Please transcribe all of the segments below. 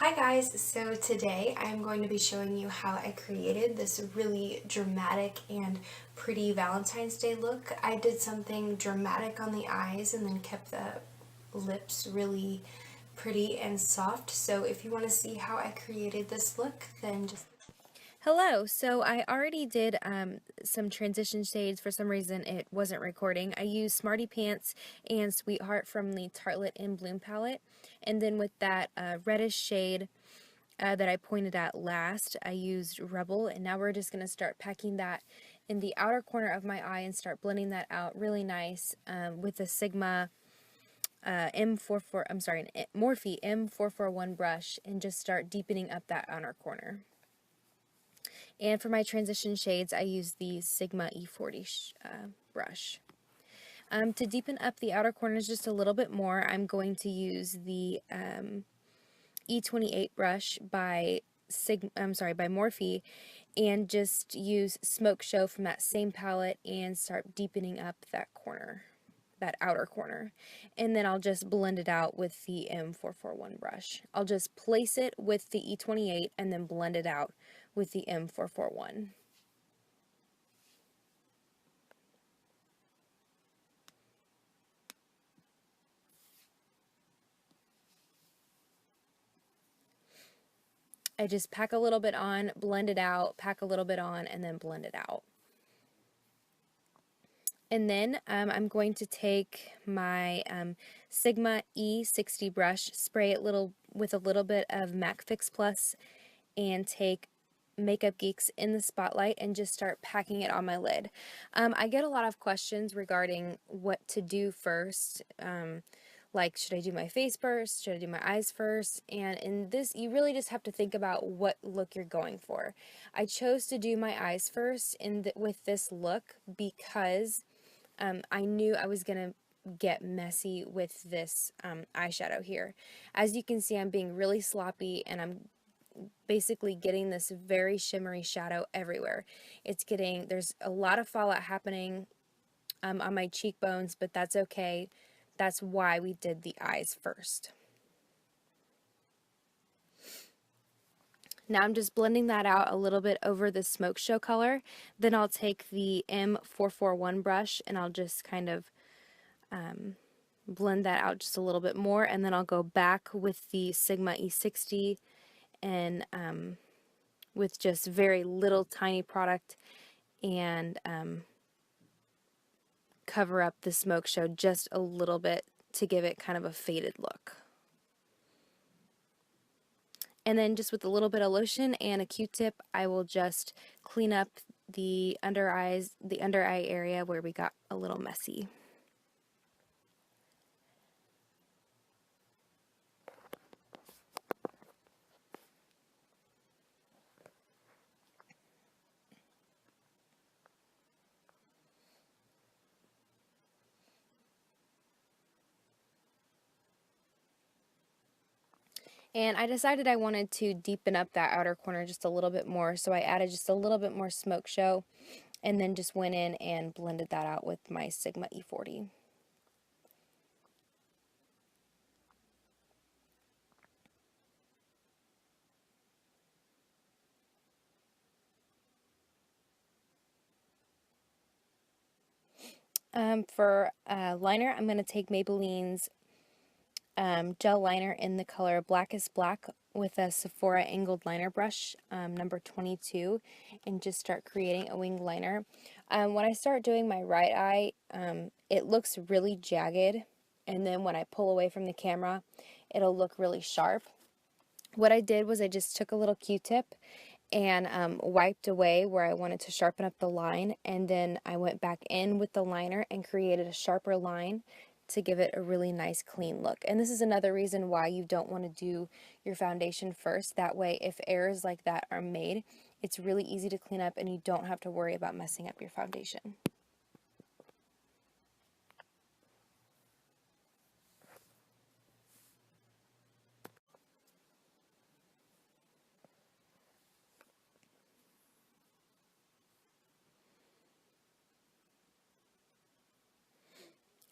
Hi guys, so today I'm going to be showing you how I created this really dramatic and pretty Valentine's Day look. I did something dramatic on the eyes and then kept the lips really pretty and soft. So if you want to see how I created this look, then just Hello, so I already did some transition shades. For some reason it wasn't recording. I used Smarty Pants and Sweetheart from the Tartelette in Bloom palette, and then with that reddish shade that I pointed at last, I used Rebel, and now we're just going to start packing that in the outer corner of my eye and start blending that out really nice with the Sigma Morphe M441 brush, and just start deepening up that outer corner. And for my transition shades, I use the Sigma E40 brush. To deepen up the outer corners just a little bit more, I'm going to use the E28 brush by Morphe, and just use Smoke Show from that same palette and start deepening up that corner, that outer corner. And then I'll just blend it out with the M441 brush. I'll just place it with the E28 and then blend it out with the M441. I just pack a little bit on, blend it out, pack a little bit on, and then blend it out. And then I'm going to take my Sigma E60 brush, spray it with a little bit of MAC Fix Plus, and take Makeup Geeks in the Spotlight and just start packing it on my lid. I get a lot of questions regarding what to do first. Like, should I do my face first? Should I do my eyes first? And in this, you really just have to think about what look you're going for. I chose to do my eyes first with this look because I knew I was going to get messy with this eyeshadow here. As you can see, I'm being really sloppy, and I'm basically getting this very shimmery shadow everywhere. There's a lot of fallout happening on my cheekbones, but that's okay. That's why we did the eyes first. Now I'm just blending that out a little bit over the Smoke Show color. Then I'll take the M441 brush and I'll just kind of blend that out just a little bit more, and then I'll go back with the Sigma E60 and with just very little tiny product and cover up the Smoke Show just a little bit to give it kind of a faded look. And then just with a little bit of lotion and a Q-tip, I will just clean up the under eye area where we got a little messy. And I decided I wanted to deepen up that outer corner just a little bit more, so I added just a little bit more Smoke Show, and then just went in and blended that out with my Sigma E40. For liner, I'm going to take Maybelline's gel liner in the color Blackest Black with a Sephora angled liner brush, number 22, and just start creating a winged liner. When I start doing my right eye, it looks really jagged, and then when I pull away from the camera, it'll look really sharp. What I did was I just took a little Q-tip and wiped away where I wanted to sharpen up the line, and then I went back in with the liner and created a sharper line to give it a really nice clean look. And this is another reason why you don't want to do your foundation first. That way, if errors like that are made, it's really easy to clean up and you don't have to worry about messing up your foundation.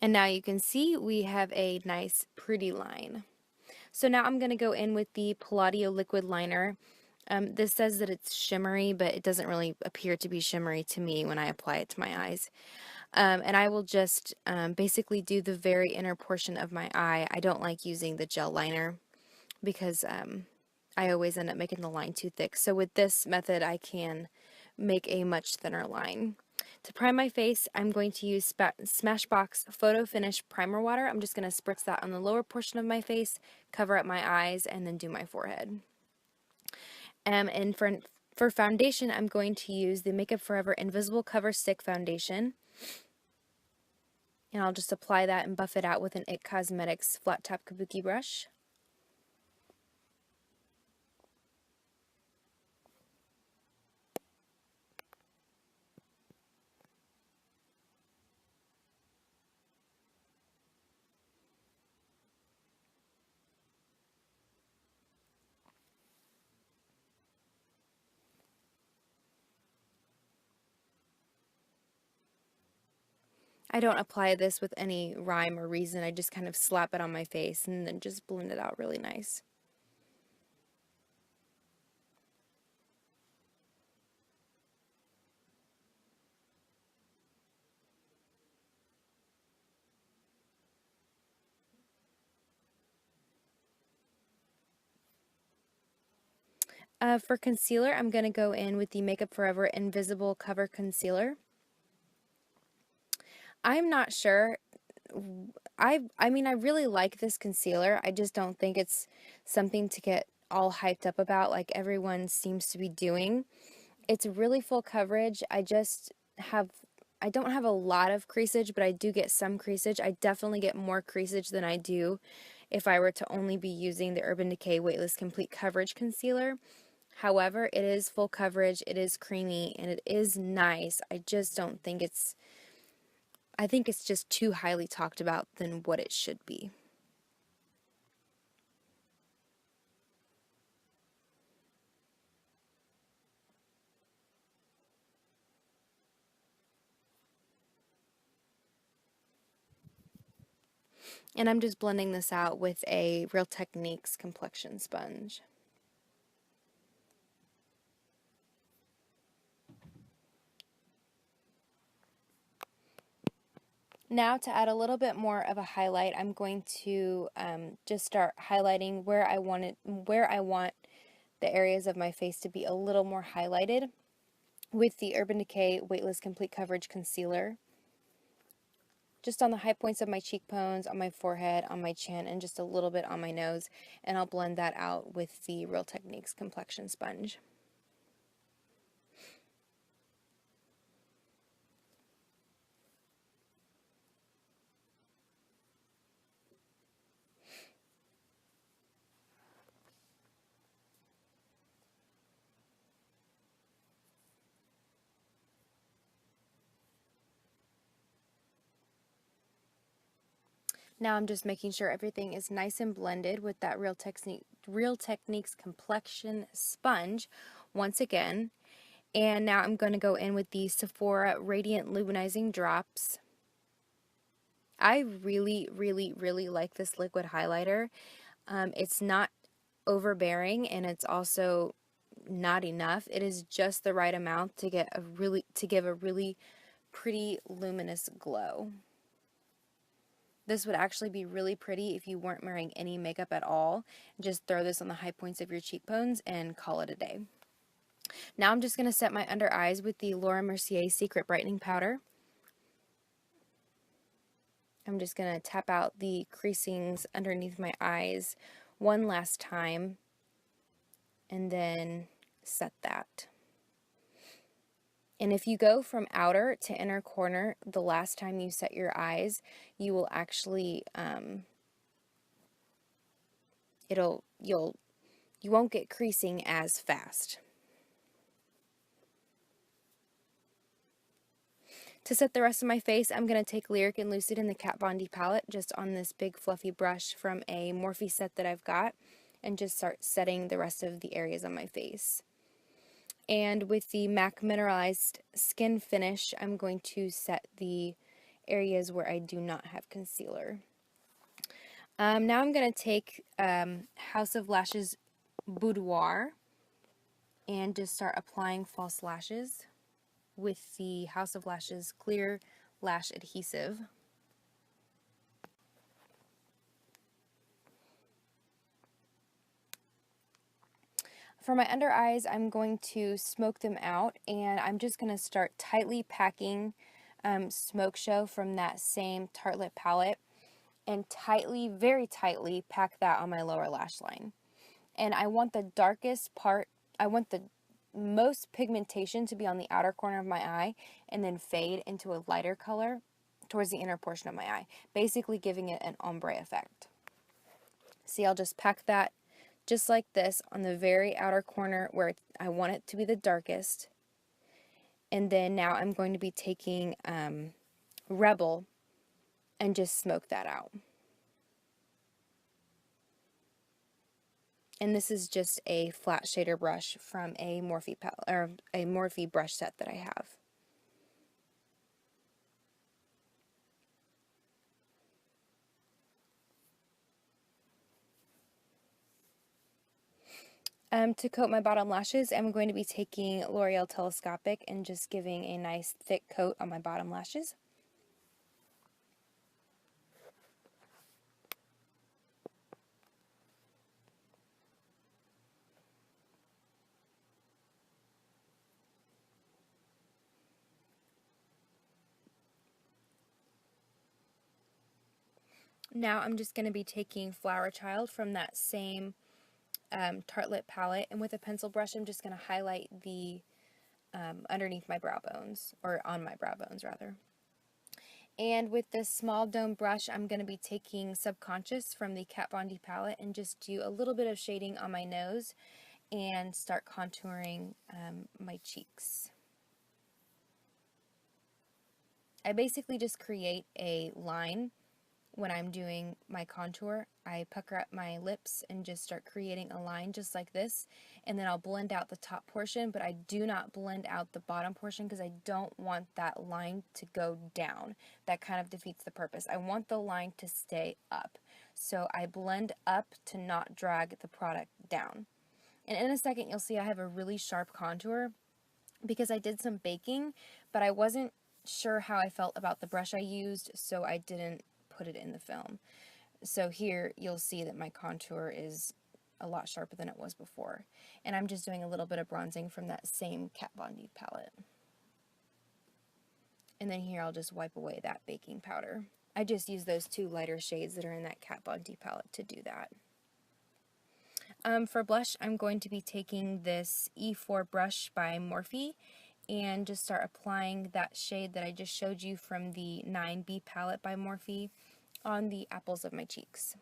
And now you can see we have a nice pretty line. So now I'm going to go in with the Palladio liquid liner. This says that it's shimmery, but it doesn't really appear to be shimmery to me when I apply it to my eyes. And I will just basically do the very inner portion of my eye. I don't like using the gel liner because I always end up making the line too thick. So with this method, I can make a much thinner line. To prime my face, I'm going to use Smashbox Photo Finish Primer Water. I'm just going to spritz that on the lower portion of my face, cover up my eyes, and then do my forehead. And for foundation, I'm going to use the Makeup Forever Invisible Cover Stick Foundation. And I'll just apply that and buff it out with an IT Cosmetics Flat Top Kabuki brush. I don't apply this with any rhyme or reason. I just kind of slap it on my face and then just blend it out really nice. For concealer, I'm going to go in with the Makeup Forever Invisible Cover Concealer. I'm not sure. I mean, I really like this concealer. I just don't think it's something to get all hyped up about like everyone seems to be doing. It's really full coverage. I don't have a lot of creasage, but I do get some creasage. I definitely get more creasage than I do if I were to only be using the Urban Decay Weightless Complete Coverage Concealer. However, it is full coverage, it is creamy, and it is nice. I just don't think I think it's just too highly talked about than what it should be. And I'm just blending this out with a Real Techniques complexion sponge. Now to add a little bit more of a highlight, I'm going to just start highlighting where I want the areas of my face to be a little more highlighted with the Urban Decay Weightless Complete Coverage Concealer. Just on the high points of my cheekbones, on my forehead, on my chin, and just a little bit on my nose, and I'll blend that out with the Real Techniques complexion sponge. Now I'm just making sure everything is nice and blended with that Real Techniques complexion sponge once again. And now I'm going to go in with the Sephora Radiant Luminizing Drops. I really, really, really like this liquid highlighter. It's not overbearing and it's also not enough. It is just the right amount to give a really pretty luminous glow. This would actually be really pretty if you weren't wearing any makeup at all. Just throw this on the high points of your cheekbones and call it a day. Now I'm just going to set my under eyes with the Laura Mercier Secret Brightening Powder. I'm just going to tap out the creasings underneath my eyes one last time and then set that. And if you go from outer to inner corner the last time you set your eyes, you will actually, you won't get creasing as fast. To set the rest of my face, I'm going to take Lyric and Lucid in the Kat Von D palette, just on this big fluffy brush from a Morphe set that I've got, and just start setting the rest of the areas on my face. And with the MAC Mineralized Skin Finish, I'm going to set the areas where I do not have concealer. Now I'm going to take House of Lashes Boudoir and just start applying false lashes with the House of Lashes Clear Lash Adhesive. For my under eyes, I'm going to smoke them out, and I'm just going to start tightly packing Smoke Show from that same Tartelette palette, and tightly, very tightly, pack that on my lower lash line. And I want the darkest part, I want the most pigmentation to be on the outer corner of my eye, and then fade into a lighter color towards the inner portion of my eye, basically giving it an ombre effect. See, I'll just pack that just like this on the very outer corner where I want it to be the darkest. And then now I'm going to be taking Rebel and just smoke that out. And this is just a flat shader brush from a Morphe palette, or a Morphe brush set that I have. To coat my bottom lashes, I'm going to be taking L'Oreal Telescopic and just giving a nice thick coat on my bottom lashes. Now I'm just going to be taking Flower Child from that same Tartelette palette, and with a pencil brush I'm just going to highlight the underneath my brow bones, or on my brow bones rather. And with this small dome brush, I'm going to be taking Subconscious from the Kat Von D palette and just do a little bit of shading on my nose and start contouring my cheeks. I basically just create a line when I'm doing my contour. I pucker up my lips and just start creating a line just like this, and then I'll blend out the top portion, but I do not blend out the bottom portion because I don't want that line to go down. That kind of defeats the purpose. I want the line to stay up, so I blend up to not drag the product down. And in a second you'll see I have a really sharp contour because I did some baking, but I wasn't sure how I felt about the brush I used, so I didn't put it in the film. So here you'll see that my contour is a lot sharper than it was before. And I'm just doing a little bit of bronzing from that same Kat Von D palette. And then here I'll just wipe away that baking powder. I just use those two lighter shades that are in that Kat Von D palette to do that. For blush, I'm going to be taking this E4 brush by Morphe and just start applying that shade that I just showed you from the 9B palette by Morphe on the apples of my cheeks.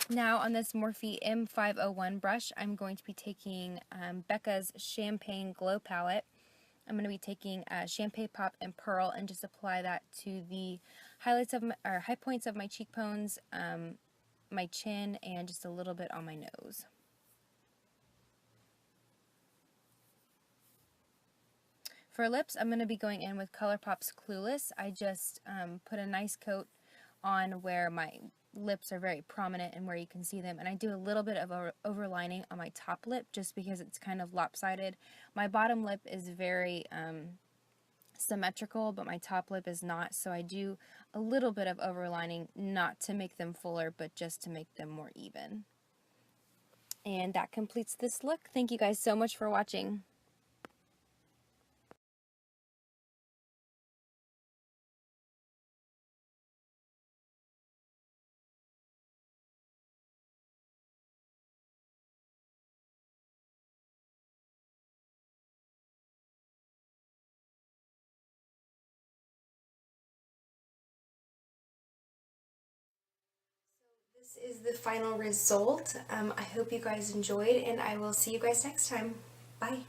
Now on this Morphe M501 brush, I'm going to be taking Becca's Champagne Glow palette. I'm going to be taking Champagne Pop and Pearl and just apply that to the highlights of my, or high points of my cheekbones, my chin, and just a little bit on my nose. For lips, I'm going to be going in with ColourPop's Clueless. I just put a nice coat on where my lips are very prominent and where you can see them, and I do a little bit of overlining on my top lip just because it's kind of lopsided. My bottom lip is very symmetrical, but my top lip is not, so I do a little bit of overlining, not to make them fuller, but just to make them more even. And that completes this look. Thank you guys so much for watching. This is the final result. I hope you guys enjoyed, and I will see you guys next time. Bye.